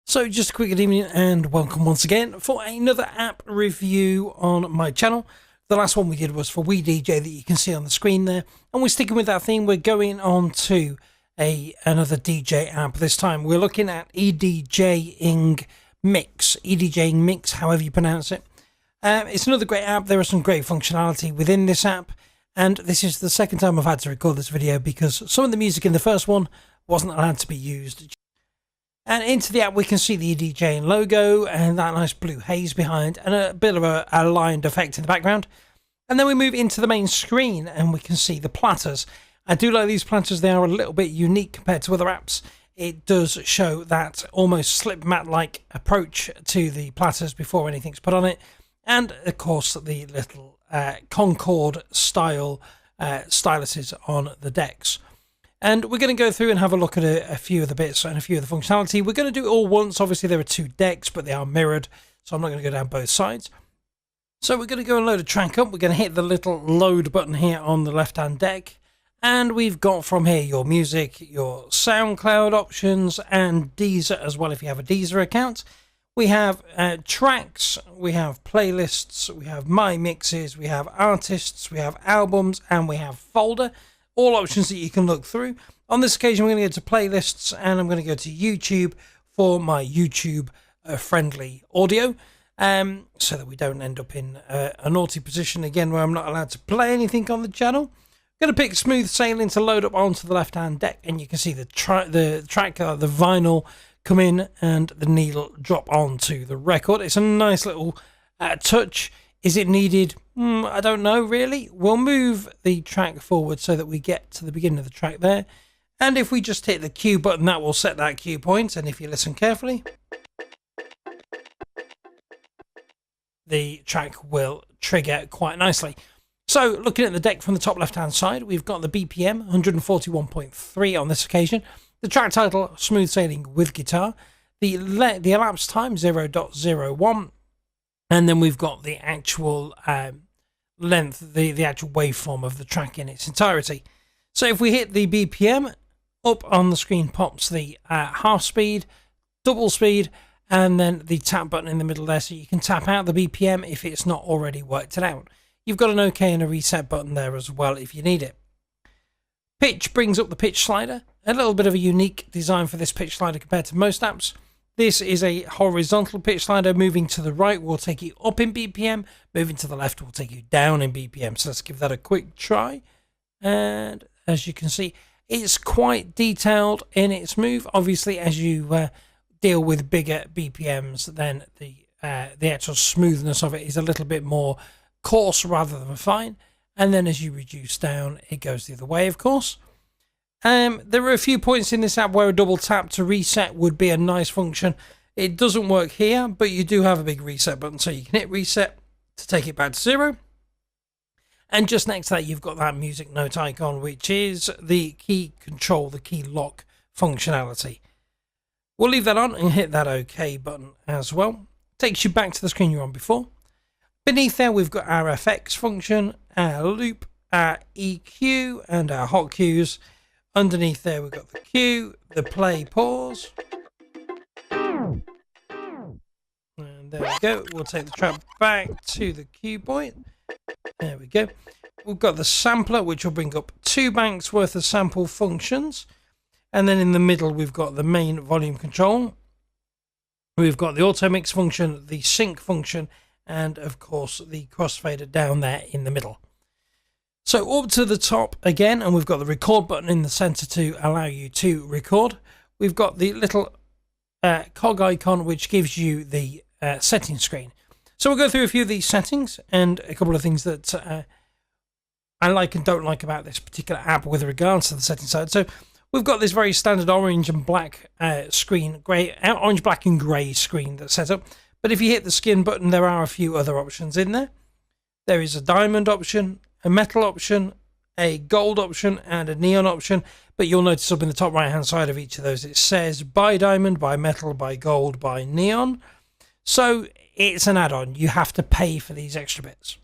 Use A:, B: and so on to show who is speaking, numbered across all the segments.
A: So just a quick good evening and welcome once again for another app review on my channel. The last one we did was for WeDJ that you can see on the screen there, and we're sticking with that theme. We're going on to another DJ app. This time we're looking at edjing mix, however you pronounce it. It's another great app. There is some great functionality within this app, and this is the second time I've had to record this video because some of the music in the first one wasn't allowed to be used. And into the app we can see the edjing logo and that nice blue haze behind and a bit of a lined effect in the background. And then we move into the main screen and we can see the platters. I do like these platters. They are a little bit unique compared to other apps. It does show that almost slip mat like approach to the platters before anything's put on it. And of course the little Concorde style styluses on the decks. And we're going to go through and have a look at a few of the bits and a few of the functionality. We're going to do it all once. Obviously, there are two decks, but they are mirrored, so I'm not going to go down both sides. So we're going to go and load a track up. We're going to hit the little load button here on the left-hand deck. And we've got from here your music, your SoundCloud options, and Deezer as well if you have a Deezer account. We have tracks, we have playlists, we have my mixes, we have artists, we have albums, and we have folder. All options that you can look through. On this occasion, we're going to go to playlists and I'm going to go to YouTube for my YouTube friendly audio, so that we don't end up in a naughty position again where I'm not allowed to play anything on the channel. I'm going to pick Smooth Sailing to load up onto the left hand deck, and you can see the track, the vinyl come in and the needle drop onto the record. It's a nice little touch. Is it needed? I don't know really. We'll move the track forward so that we get to the beginning of the track there. And if we just hit the cue button, that will set that cue point. And if you listen carefully, the track will trigger quite nicely. So looking at the deck from the top left hand side, we've got the BPM 141.3 on this occasion. The track title, Smooth Sailing with Guitar. The elapsed time, 0.01. And then we've got the actual length, the actual waveform of the track in its entirety. So if we hit the BPM, up on the screen pops the half speed, double speed, and then the tap button in the middle there, so you can tap out the BPM if it's not already worked it out. You've got an OK and a reset button there as well if you need it. Pitch brings up the pitch slider. A little bit of a unique design for this pitch slider compared to most apps. This is a horizontal pitch slider. Moving to the right will take you up in BPM. Moving to the left will take you down in BPM. So let's give that a quick try. And as you can see, it's quite detailed in its move. Obviously, as you deal with bigger BPMs, then the actual smoothness of it is a little bit more coarse rather than fine. And then as you reduce down, it goes the other way, of course. There are a few points in this app where a double tap to reset would be a nice function. It doesn't work here, but you do have a big reset button, so you can hit reset to take it back to 0. And just next to that, you've got that music note icon, which is the key control, the key lock functionality. We'll leave that on and hit that OK button as well. Takes you back to the screen you were on before. Beneath there, we've got our FX function, our loop, our EQ, and our hot cues. Underneath there, we've got the cue, the play, pause. And there we go. We'll take the track back to the cue point. There we go. We've got the sampler, which will bring up 2 banks worth of sample functions. And then in the middle, we've got the main volume control. We've got the Automix function, the sync function, and of course, the crossfader down there in the middle. So up to the top again, and we've got the record button in the center to allow you to record. We've got the little cog icon, which gives you the settings screen. So we'll go through a few of these settings and a couple of things that I like and don't like about this particular app with regards to the settings side. So we've got this very standard orange and black screen, orange, black and grey screen that's set up. But if you hit the skin button, there are a few other options in there. There is a diamond option, a metal option, a gold option, and a neon option. But you'll notice up in the top right hand side of each of those, it says by diamond, by metal, by gold, by neon. So it's an add-on. You have to pay for these extra bits.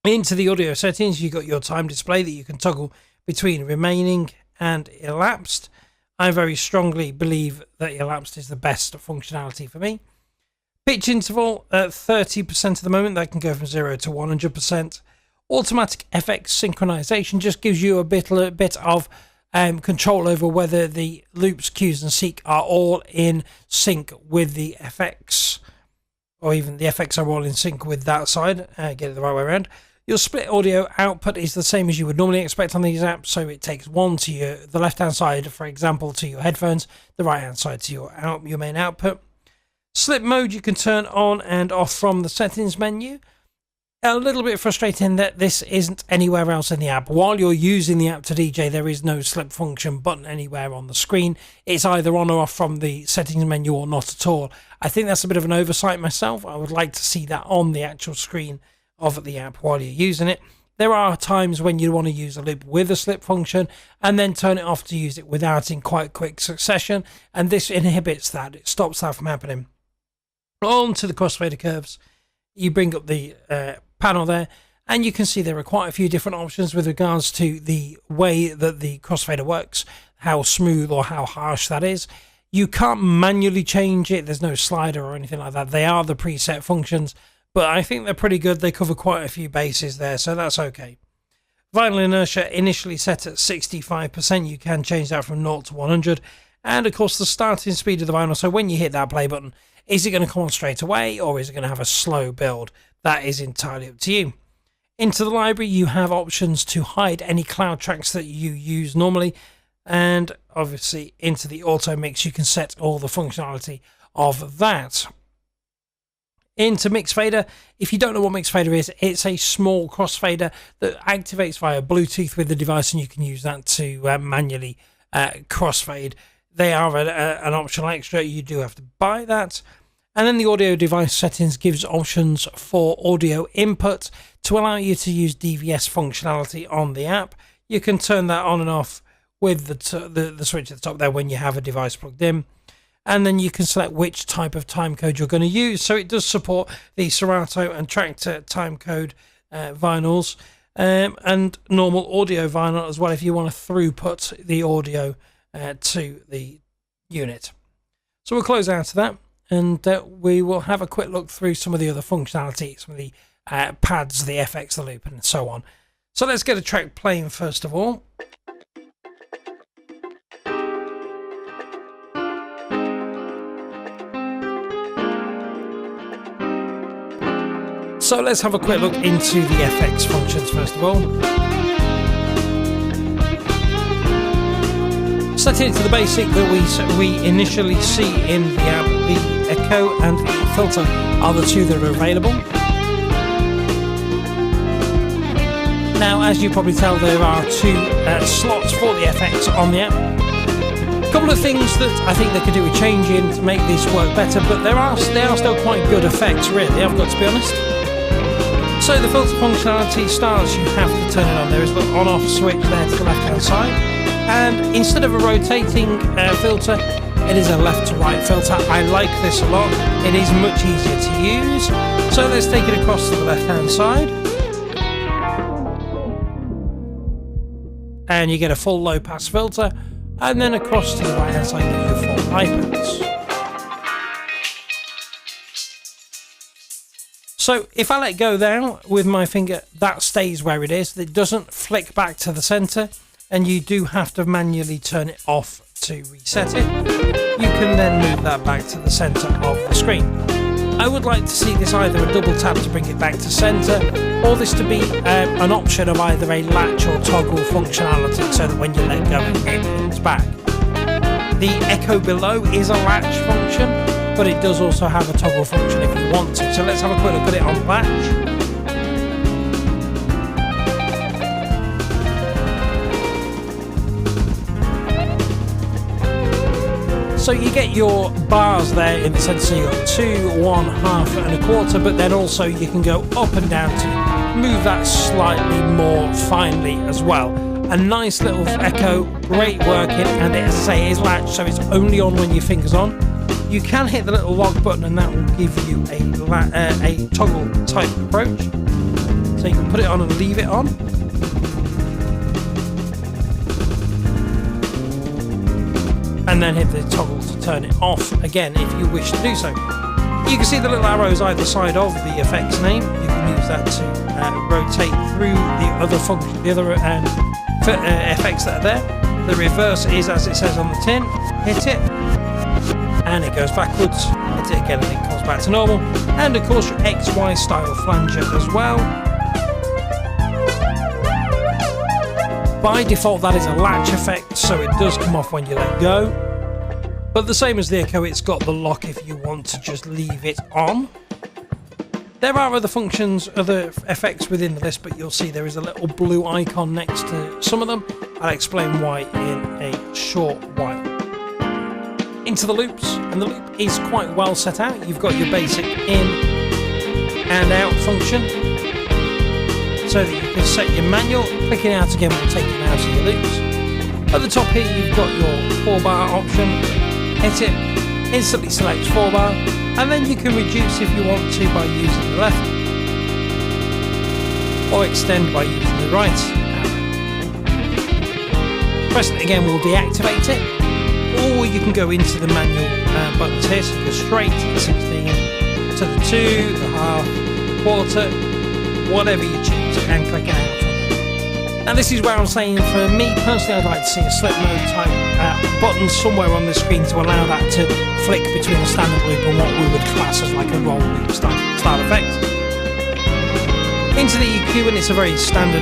A: Into the audio settings, you've got your time display that you can toggle between remaining and elapsed. I very strongly believe that elapsed is the best functionality for me. Pitch interval at 30% at the moment, that can go from 0 to 100%. Automatic FX synchronization just gives you a bit of control over whether the loops, cues and seek are all in sync with the FX, or even the FX are all in sync with that side. Get it the right way around. Your split audio output is the same as you would normally expect on these apps, so it takes one to the left hand side, for example, to your headphones, the right hand side to your main output. Slip mode you can turn on and off from the settings menu. A little bit frustrating that this isn't anywhere else in the app. While you're using the app to DJ, there is no slip function button anywhere on the screen. It's either on or off from the settings menu or not at all. I think that's a bit of an oversight myself. I would like to see that on the actual screen of the app while you're using it. There are times when you want to use a loop with a slip function and then turn it off to use it without in quite quick succession, and this inhibits that. It stops that from happening. On to the Crossfader Curves. You bring up the panel there, and you can see there are quite a few different options with regards to the way that the crossfader works, how smooth or how harsh that is. You can't manually change it. There's no slider or anything like that. They are the preset functions, but I think they're pretty good. They cover quite a few bases there, so that's okay. Vinyl inertia initially set at 65%. You can change that from 0 to 100. And of course the starting speed of the vinyl, so when you hit that play button, is it going to come on straight away or is it going to have a slow build? That is entirely up to you. Into the library you have options to hide any cloud tracks that you use normally, and obviously into the Automix you can set all the functionality of that. Into mix fader, if you don't know what mix fader is, it's a small crossfader that activates via Bluetooth with the device, and you can use that to manually crossfade. They are an optional extra. You do have to buy that. And then the audio device settings gives options for audio input to allow you to use DVS functionality on the app. You can turn that on and off with the switch at the top there when you have a device plugged in. And then you can select which type of timecode you're going to use. So it does support the Serato and Tractor timecode vinyls, and normal audio vinyl as well if you want to throughput the audio to the unit. So we'll close out of that, and we will have a quick look through some of the other functionality, some of the pads, the FX, the loop, and so on. So let's get a track playing first of all. So let's have a quick look into the FX functions first of all. Set into the basic that we initially see in the app. The echo and the filter are the two that are available. Now, as you probably tell, there are two slots for the FX on the app. A couple of things that I think they could do a change in to make this work better, but they are still quite good effects, really, I've got to be honest. So the filter functionality starts, you have to turn it on. There is the on-off switch there to the left-hand side. And instead of a rotating filter, it is a left to right filter. I like this a lot. It is much easier to use. So let's take it across to the left-hand side. And you get a full low-pass filter. And then across to the right-hand side, you get your full high pass. So if I let go there with my finger, that stays where it is. It doesn't flick back to the center, and you do have to manually turn it off to reset it. You can then move that back to the center of the screen. I would like to see this either a double tap to bring it back to center, or this to be an option of either a latch or toggle functionality, so that when you let go it comes back. The echo below is a latch function, but it does also have a toggle function if you want to. So let's have a quick look at it on latch. So you get your bars there in the centre, so you've got 2, 1, half and a quarter, but then also you can go up and down to move that slightly more finely as well. A nice little echo, great working, and as I say, it is latched, so it's only on when your finger's on. You can hit the little lock button and that will give you a toggle type approach. So you can put it on and leave it on. and then hit the toggle to turn it off again if you wish to do so. You can see the little arrows either side of the effect's name. You can use that to rotate through the other effects that are there. The reverse is as it says on the tin. Hit it, and it goes backwards. Hit it again, and it comes back to normal. And of course, your XY style flanger as well. By default, that is a latch effect, so it does come off when you let go. But the same as the Echo, it's got the lock if you want to just leave it on. There are other functions, other effects within the list, but you'll see there is a little blue icon next to some of them. I'll explain why in a short while. Into the loops, and the loop is quite well set out. You've got your basic in and out function, so that you can set your manual. Clicking out again will take you out of your loops. At the top here, you've got your 4-bar option. Hit it, instantly selects 4-bar, and then you can reduce if you want to by using the left, or extend by using the right arrow. Pressing it again will deactivate it, or you can go into the manual buttons here, so you go straight to the 16, to the 2, the half, quarter, whatever you choose, and click it out. Now this is where I'm saying, for me personally, I'd like to see a slip mode type button somewhere on the screen to allow that to flick between a standard loop and what we would class as like a roll loop style effect. Into the EQ, and it's a very standard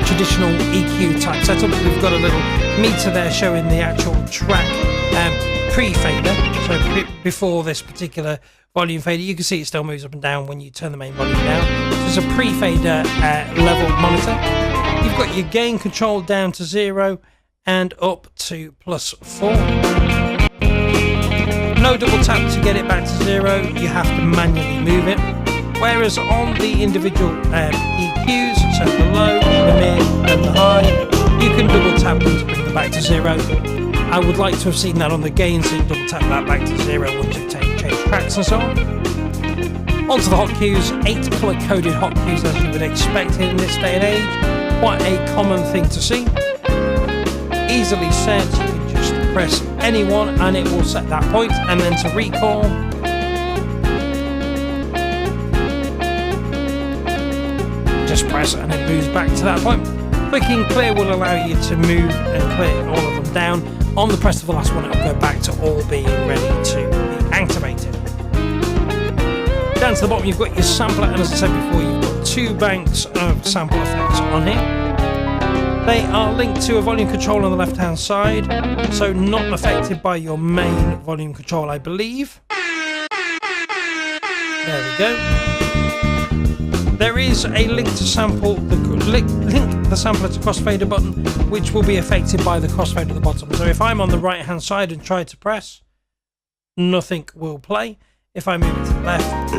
A: traditional EQ type setup. We've got a little meter there showing the actual track pre-fader, so before this particular volume fader. You can see it still moves up and down when you turn the main volume down. So it's a pre-fader level monitor. You've got your gain control down to 0 and up to +4. No double tap to get it back to 0, you have to manually move it. Whereas on the individual EQs, so the low, the mid and the high, you can double tap them to bring them back to 0. I would like to have seen that on the gain, so you double tap that back to 0 once you've changed tracks and so on. Onto the hot cues, 8 colour coded hot cues as you would expect in this day and age. Quite a common thing to see. Easily set, you can just press any one and it will set that point, and then to recall, just press and it moves back to that point. Clicking clear will allow you to move and clear all of them down. On the press of the last one, it will go back to all being ready to be activated. Down to the bottom, you've got your sampler, and as I said before, you've got 2 banks of sample effects on here. They are linked to a volume control on the left hand side, so not affected by your main volume control, I believe. There we go. There is a link to sample, link the sampler to crossfader button, which will be affected by the crossfader at the bottom. So if I'm on the right hand side and try to press, nothing will play. If I move it to the left,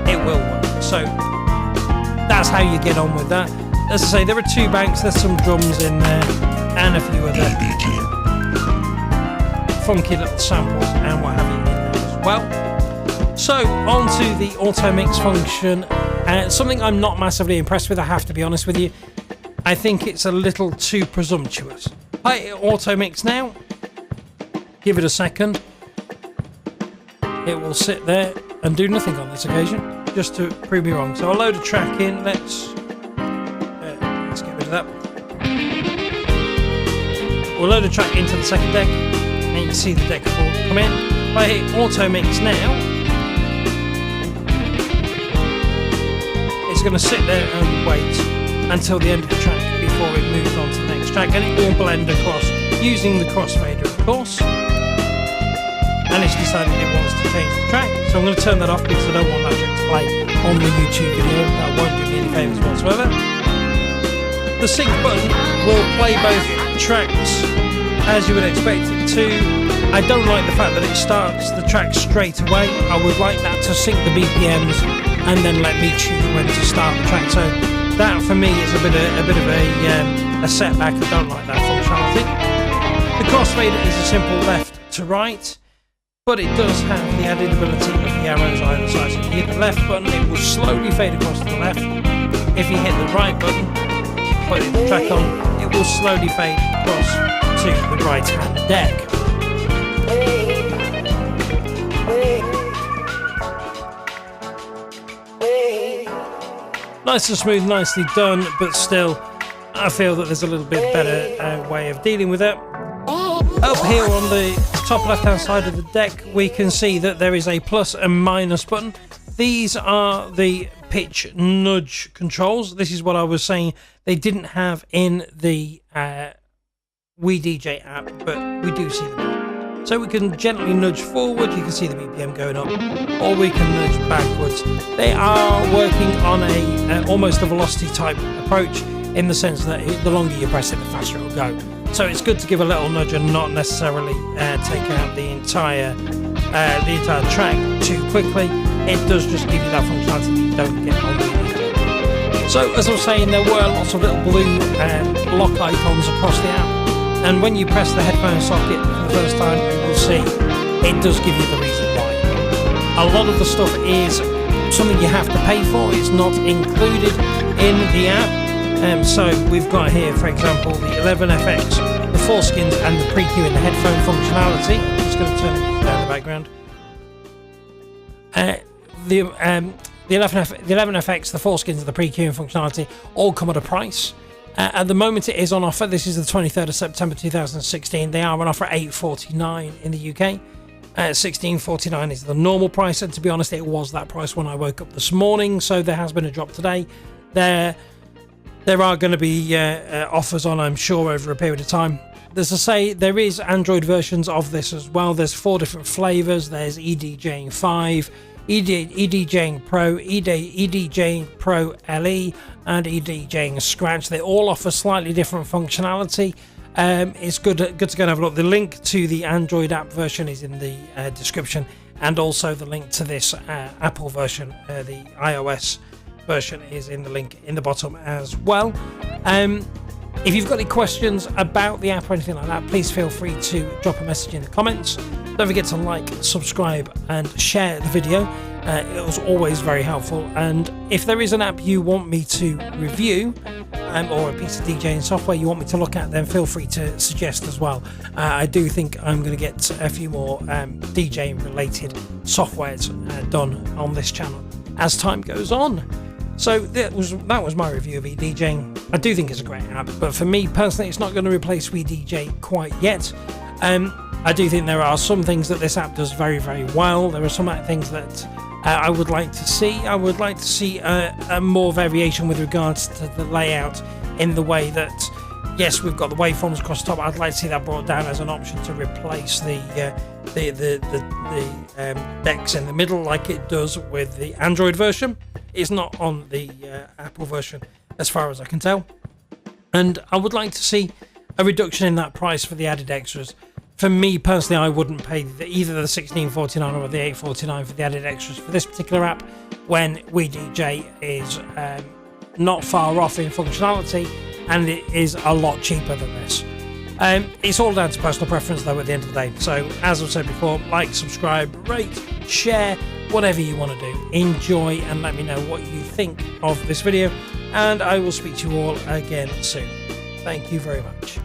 A: it will work. So that's how you get on with that. As I say, there are 2 banks, there's some drums in there, and a few other funky little samples and what have you in there as well. So, on to the Automix function. Something I'm not massively impressed with, I have to be honest with you. I think it's a little too presumptuous. Hi, Automix now. Give it a second. It will sit there and do nothing on this occasion, just to prove me wrong. So I'll load a track in. Let's get rid of that. We'll load a track into the second deck, and you can see the deck come in. If I hit Automix now, it's going to sit there and wait until the end of the track before it moves on to the next track, and it will blend across using the crossfader, of course. And it's decided it wants to change the track, so I'm going to turn that off because I don't want that track to play on the YouTube video. That won't do me any favours whatsoever. The sync button will play both tracks as you would expect it to. I don't like the fact that it starts the track straight away. I would like that to sync the BPMs and then let me choose when to start the track. So that for me is a bit of a setback. I don't like that functionality. The crossfader is a simple left to right, but it does have the added ability of the arrows either side. So if you hit the left button, it will slowly fade across to the left. If you hit the right button, putting the track on, it will slowly fade across to the right hand deck. Nice and smooth, nicely done, but still I feel that there's a little bit better way of dealing with it. Up here on the top left hand side of the deck we can see that there is a plus and minus button. These are the pitch nudge controls. This is what I was saying they didn't have in the WeDJ app, but we do see them. So we can gently nudge forward, you can see the BPM going up, or we can nudge backwards. They are working on a almost a velocity type approach, in the sense that the longer you press it, the faster it will go. So it's good to give a little nudge and not necessarily take out the entire track too quickly. It does just give you that functionality that you don't get on the iPad. So as I was saying, there were lots of little blue lock icons across the app. And when you press the headphone socket for the first time, you will see it does give you the reason why. A lot of the stuff is something you have to pay for. It's not included in the app. So we've got here, for example, the 11FX, the foreskins, and the pre-Q in the headphone functionality. I'm just going to turn it down in the background. The 11FX, the foreskins, and the pre-Q functionality all come at a price. At the moment it is on offer. This is the 23rd of September 2016. They are on offer at $8.49 in the UK. $16.49 is the normal price, and to be honest it was that price when I woke up this morning, so there has been a drop today. There are going to be offers on, I'm sure, over a period of time. As I say, there is Android versions of this as well. There's 4 different flavours. There's edjing 5, edjing Pro, edjing Pro LE, and edjing Scratch. They all offer slightly different functionality. It's good to go and have a look. The link to the Android app version is in the description, and also the link to this Apple version, the iOS version, is in the link in the bottom as well. If you've got any questions about the app or anything like that, please feel free to drop a message in the comments. Don't forget to like, subscribe, and share the video. It was always very helpful. And if there is an app you want me to review, or a piece of DJing software you want me to look at, then feel free to suggest as well. I do think I'm going to get a few more DJing related softwares done on this channel as time goes on. So that was my review of edjing. I do think it's a great app, but for me personally it's not going to replace WeDJ quite yet. I do think there are some things that this app does very, very well. There are some things that I would like to see. I would like to see a more variation with regards to the layout, in the way that, yes, we've got the waveforms across the top. I'd like to see that brought down as an option to replace the decks in the middle like it does with the Android version. It's not on the Apple version as far as I can tell. And I would like to see a reduction in that price for the added extras. For me personally, I wouldn't pay either the $16.49 or the $8.49 for the added extras for this particular app, when WeDJ is not far off in functionality, and it is a lot cheaper than this. It's all down to personal preference though at the end of the day. So as I've said before, like, subscribe, rate, share, whatever you want to do. Enjoy and let me know what you think of this video, and I will speak to you all again soon. Thank you very much.